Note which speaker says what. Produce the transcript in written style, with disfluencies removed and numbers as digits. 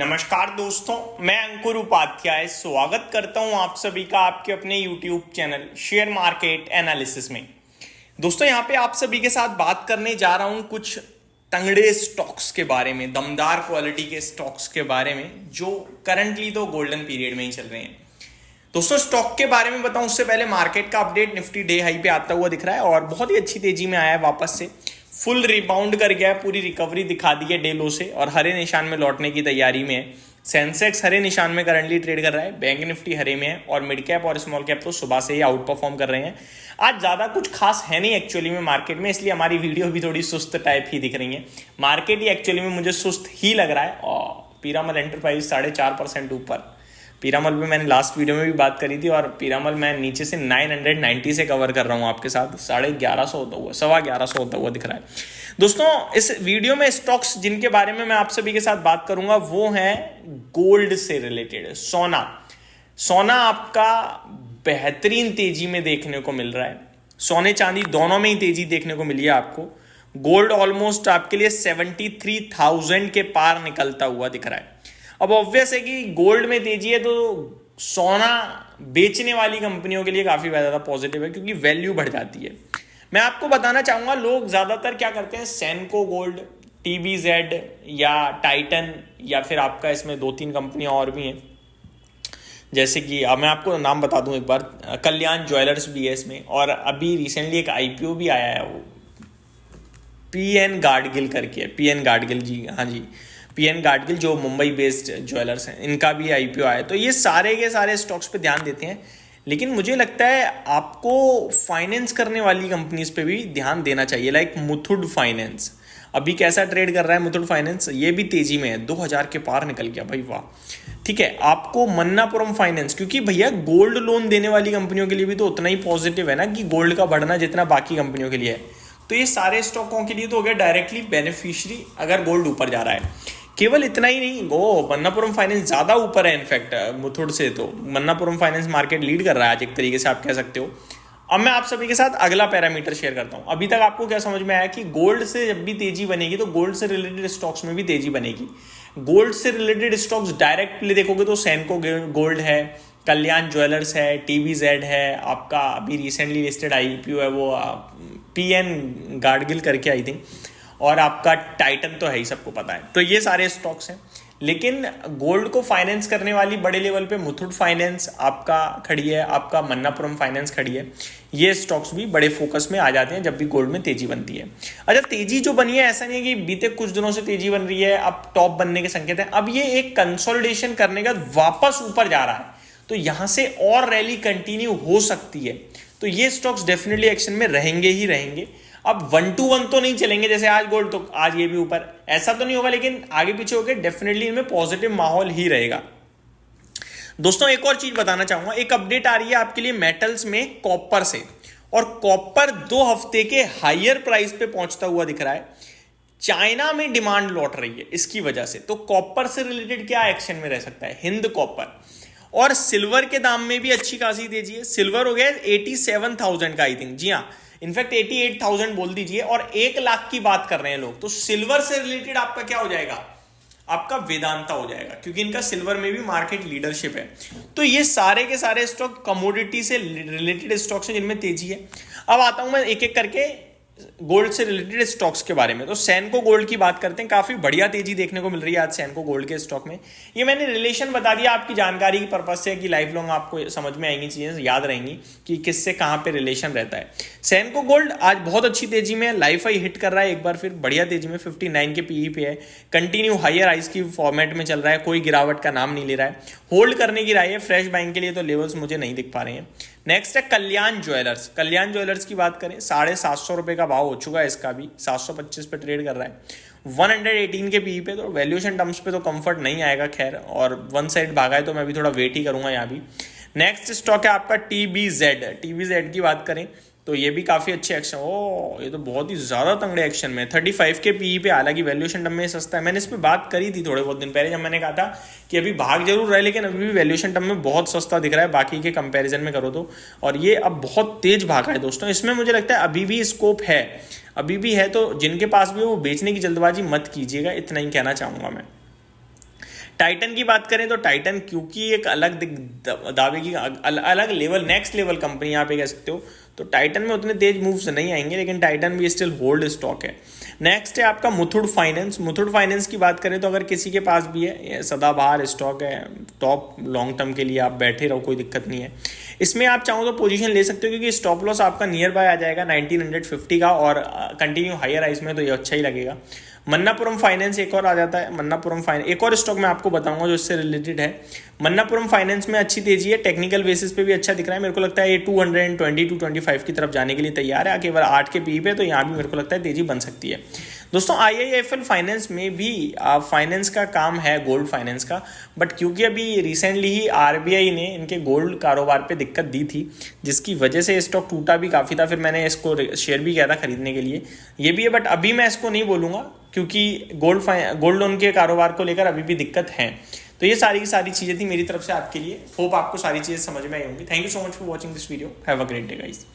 Speaker 1: नमस्कार दोस्तों, मैं अंकुर उपाध्याय स्वागत करता हूं आप सभी का आपके अपने YouTube channel share market analysis में। दोस्तों यहां पे आप सभी के साथ बात करने जा रहा हूं कुछ तंगड़े स्टॉक्स के बारे में, दमदार क्वालिटी के स्टॉक्स के बारे में जो करंटली तो गोल्डन पीरियड में ही चल रहे हैं। दोस्तों स्टॉक के बारे में बताऊं उससे पहले मार्केट का अपडेट, निफ्टी डे हाई पे आता हुआ दिख रहा है और बहुत ही अच्छी तेजी में आया है, वापस से फुल रिबाउंड कर गया है, पूरी रिकवरी दिखा दी है डे लो से और हरे निशान में लौटने की तैयारी में है। सेंसेक्स हरे निशान में करंटली ट्रेड कर रहा है, बैंक निफ्टी हरे में है और मिड कैप और स्मॉल कैप तो सुबह से ही आउट परफॉर्म कर रहे हैं। आज ज़्यादा कुछ खास है नहीं एक्चुअली में मार्केट में, इसलिए हमारी वीडियो भी थोड़ी सुस्त टाइप ही दिख रही है। मार्केट ही एक्चुअली में मुझे सुस्त ही लग रहा है और पीरामल एंटरप्राइज 4.5% ऊपर। पीरामल पे मैंने लास्ट वीडियो में भी बात करी थी और पीरामल मैं नीचे से 990 से कवर कर रहा हूँ आपके साथ, 1150 होता हुआ, 1150 होता हुआ दिख रहा है। दोस्तों इस वीडियो में स्टॉक्स जिनके बारे में मैं आप सभी के साथ बात करूंगा वो है गोल्ड से रिलेटेड। सोना आपका बेहतरीन तेजी में देखने को मिल रहा है, सोने चांदी दोनों में ही तेजी देखने को मिली है आपको। गोल्ड ऑलमोस्ट आपके लिए 73,000 के पार निकलता हुआ दिख रहा है। अब ऑब्वियस है कि गोल्ड में तेजी है तो सोना बेचने वाली कंपनियों के लिए काफी ज्यादा पॉजिटिव है क्योंकि वैल्यू बढ़ जाती है। मैं आपको बताना चाहूंगा लोग ज्यादातर क्या करते हैं, सेनको गोल्ड, टीबीजेड या टाइटन या फिर आपका इसमें 2-3 कंपनियां और भी हैं, जैसे कि अब मैं आपको नाम बता दूं एक बार, कल्याण ज्वेलर्स भी है इसमें और अभी रिसेंटली एक आईपीओ भी आया है, वो पीएन गाडगिल करके है, पीएन गाडगिल जी, हाँ जी पीएन गाडगिल जो मुंबई बेस्ड ज्वेलर्स हैं, इनका भी आईपीओ आया। तो ये सारे के सारे स्टॉक्स पे ध्यान देते हैं, लेकिन मुझे लगता है आपको फाइनेंस करने वाली कंपनीज पे भी ध्यान देना चाहिए, लाइक मुथूट फाइनेंस। अभी कैसा ट्रेड कर रहा है मुथूट फाइनेंस, ये भी तेजी में है, 2000 के पार निकल गया भाई, वाह। ठीक है, आपको मन्नापुरम फाइनेंस, क्योंकि भैया गोल्ड लोन देने वाली कंपनियों के लिए भी तो उतना ही पॉजिटिव है ना कि गोल्ड का बढ़ना जितना बाकी कंपनियों के लिए है, तो ये सारे स्टॉकों के लिए तो हो गया डायरेक्टली बेनिफिशियरी अगर गोल्ड ऊपर जा रहा है। केवल इतना ही नहीं, वो मन्नापुरम फाइनेंस ज्यादा ऊपर है इनफैक्ट मुथूट से, तो मन्नापुरम फाइनेंस मार्केट लीड कर रहा है आज एक तरीके से आप कह सकते हो। अब मैं आप सभी के साथ अगला पैरामीटर शेयर करता हूं। अभी तक आपको क्या समझ में आया कि गोल्ड से जब भी तेजी बनेगी तो गोल्ड से रिलेटेड स्टॉक्स में भी तेजी बनेगी। गोल्ड से रिलेटेड स्टॉक्स डायरेक्टली देखोगे तो सेनको गोल्ड है, कल्याण ज्वेलर्स है, टीबीजेड है, आपका अभी रिसेंटली लिस्टेड आईपीओ है वो पीएन गाडगिल करके आई थिंक, और आपका टाइटन तो है ही, सबको पता है। तो ये सारे स्टॉक्स हैं, लेकिन गोल्ड को फाइनेंस करने वाली बड़े लेवल पे मुथूट फाइनेंस आपका खड़ी है, आपका मन्नापुरम फाइनेंस खड़ी है। ये स्टॉक्स भी बड़े फोकस में आ जाते हैं जब भी गोल्ड में तेजी बनती है। अच्छा, तेजी जो बनी है ऐसा नहीं है कि बीते कुछ दिनों से तेजी बन रही है, अब टॉप बनने के संकेत हैं। अब ये एक कंसोलिडेशन करने का वापस ऊपर जा रहा है, तो यहां से और रैली कंटिन्यू हो सकती है। तो ये स्टॉक्स डेफिनेटली एक्शन में रहेंगे ही रहेंगे। अब 1-to-1 तो नहीं चलेंगे जैसे आज गोल्ड, तो आज ये भी ऊपर, ऐसा तो नहीं होगा, लेकिन आगे पीछे होकर डेफिनेटली इनमें पॉजिटिव माहौल ही रहेगा। दोस्तों एक और चीज बताना चाहूंगा, एक अपडेट आ रही है आपके लिए मेटल्स में कॉपर से, और कॉपर 2 हफ्ते के हायर प्राइस पे पहुंचता हुआ दिख रहा है। चाइना में डिमांड लौट रही है इसकी वजह से, तो कॉपर से रिलेटेड क्या एक्शन में रह सकता है, हिंद कॉपर। और सिल्वर के दाम में भी अच्छी खासी तेजी है, सिल्वर हो गया 87,000 का आई थिंक, जी हाँ, इनफैक्ट 88,000 बोल दीजिए, और 1 लाख की बात कर रहे हैं लोग। तो सिल्वर से रिलेटेड आपका क्या हो जाएगा, आपका वेदांता हो जाएगा, क्योंकि इनका सिल्वर में भी मार्केट लीडरशिप है। तो ये सारे के सारे स्टॉक कमोडिटी से रिलेटेड स्टॉक्स हैं जिनमें तेजी है। अब आता हूं मैं एक एक करके गोल्ड से रिलेटेड स्टॉक्स के बारे में। तो सेनको गोल्ड की बात करते हैं, काफी बढ़िया तेजी देखने को मिल रही है आज सेनको गोल्ड के स्टॉक में। ये मैंने रिलेशन बता दिया आपकी जानकारी की पर्पज से कि लाइफ लॉन्ग आपको समझ में आएंगी चीजें, याद रहेंगी कि किससे कहां पे रिलेशन रहता है। सेनको गोल्ड आज बहुत अच्छी तेजी में, लाइफ हाई हिट कर रहा है एक बार फिर, बढ़िया तेजी में 59 के पीई पे है, कंटिन्यू हायर हाइज की फॉर्मेट में चल रहा है, कोई गिरावट का नाम नहीं ले रहा है, होल्ड करने की राय है। फ्रेश बाइंग के लिए तो लेवल्स मुझे नहीं दिख पा रहे हैं। नेक्स्ट है कल्याण ज्वेलर्स। कल्याण ज्वेलर्स की बात करें, 750 रुपए का भाव हो चुका है इसका भी, 725 पे ट्रेड कर रहा है, 118 के पीई पे, तो वैल्यूएशन टर्म्स पे तो कंफर्ट नहीं आएगा खैर, और वन साइड भागा है तो मैं भी थोड़ा वेट ही करूंगा यहाँ भी। नेक्स्ट स्टॉक है आपका टीबीजेड। टीबीजेड की बात करें तो ये भी काफी अच्छे एक्शन, ये तो बहुत ही ज्यादा तंगड़े एक्शन में, 35 के पीई पे, हालांकि वैल्यूएशन टर्म में सस्ता है। मैंने इस पे बात करी थी थोड़े बहुत दिन पहले, जब मैंने कहा था कि अभी भाग जरूर रहा है लेकिन अभी भी वैल्यूएशन टर्म में बहुत सस्ता दिख रहा है बाकी के कंपैरिजन में करो तो, और ये अब बहुत तेज भागा है दोस्तों। इसमें मुझे लगता है अभी भी स्कोप है, अभी भी है, तो जिनके पास भी वो बेचने की जल्दबाजी मत कीजिएगा, इतना ही कहना चाहूंगा मैं। टाइटन की बात करें तो टाइटन क्योंकि एक अलग दावे की अलग लेवल नेक्स्ट लेवल कंपनी आप कह सकते हो, तो टाइटन में उतने तेज मूव्स नहीं आएंगे, लेकिन टाइटन भी स्टिल होल्ड स्टॉक है। नेक्स्ट है आपका मुथूट फाइनेंस। मुथूट फाइनेंस की बात करें तो अगर किसी के पास भी है, ये सदाबहार स्टॉक है, टॉप लॉन्ग टर्म के लिए आप बैठे रहो, कोई दिक्कत नहीं है। इसमें आप चाहो तो पोजीशन ले सकते हो, क्योंकि स्टॉप लॉस आपका नियर बाय आ जाएगा 1950 का, और कंटिन्यू हायर आइस में तो ये अच्छा ही लगेगा। मन्नापुरम फाइनेंस एक और आ जाता है। मन्नापुरम फाइनेंस एक और स्टॉक मैं आपको बताऊंगा जो इससे रिलेटेड है। मन्नापुरम फाइनेंस में अच्छी तेजी है, टेक्निकल बेसिस पे भी अच्छा दिख रहा है। मेरे को लगता है ये 220 to 25 की तरफ जाने के लिए तैयार है, केवल 8 के पी पे, तो यहाँ भी मेरे को लगता है तेजी बन सकती है। दोस्तों IIFL फाइनेंस में भी फाइनेंस का काम है, गोल्ड फाइनेंस का, बट क्योंकि अभी रिसेंटली ही RBI ने इनके गोल्ड कारोबार पे दिक्कत दी थी, जिसकी वजह से स्टॉक टूटा भी काफ़ी था, फिर मैंने इसको शेयर भी किया था खरीदने के लिए, ये भी है। बट अभी मैं इसको नहीं बोलूँगा, क्योंकि गोल्ड लोन के कारोबार को लेकर अभी भी दिक्कत है। तो ये सारी की सारी चीज़ें थी मेरी तरफ से आपके लिए। होप आपको सारी चीज़ें समझ में आई होंगी। Thank you so much for watching this video. Have a great day guys.